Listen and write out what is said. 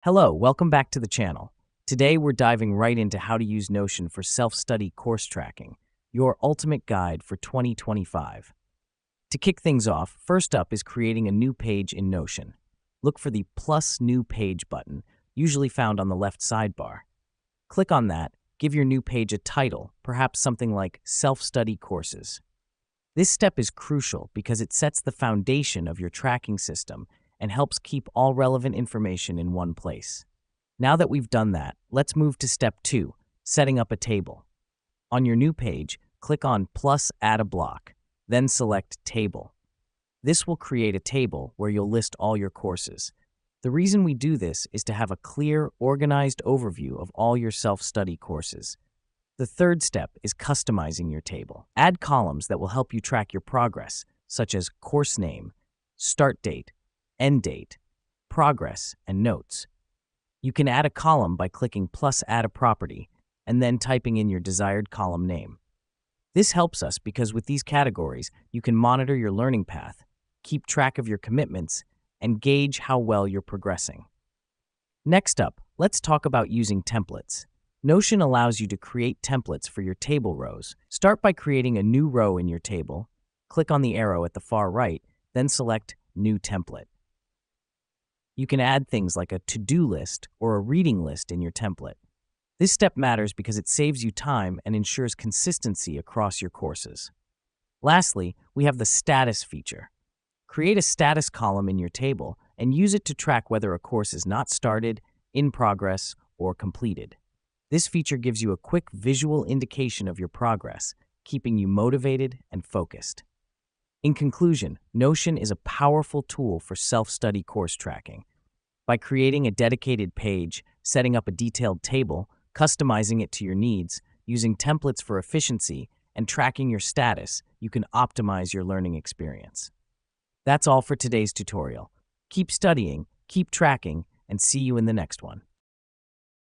Hello, welcome back to the channel. Today we're diving right into how to use Notion for self-study course tracking, your ultimate guide for 2025. To kick things off, first up is creating a new page in Notion. Look for the plus new page button, usually found on the left sidebar. Click on that, give your new page a title, perhaps something like self-study courses. This step is crucial because it sets the foundation of your tracking system and helps keep all relevant information in one place. Now that we've done that, let's move to step 2, setting up a table. On your new page, click on plus add a block, then select table. This will create a table where you'll list all your courses. The reason we do this is to have a clear, organized overview of all your self-study courses. The third step is customizing your table. Add columns that will help you track your progress, such as course name, start date, end date, progress, and notes. You can add a column by clicking plus add a property and then typing in your desired column name. This helps us because with these categories, you can monitor your learning path, keep track of your commitments, and gauge how well you're progressing. Next up, let's talk about using templates. Notion allows you to create templates for your table rows. Start by creating a new row in your table. Click on the arrow at the far right, then select New Template. You can add things like a to-do list or a reading list in your template. This step matters because it saves you time and ensures consistency across your courses. Lastly, we have the status feature. Create a status column in your table and use it to track whether a course is not started, in progress, or completed. This feature gives you a quick visual indication of your progress, keeping you motivated and focused. In conclusion, Notion is a powerful tool for self-study course tracking. By creating a dedicated page, setting up a detailed table, customizing it to your needs, using templates for efficiency, and tracking your status, you can optimize your learning experience. That's all for today's tutorial. Keep studying, keep tracking, and see you in the next one.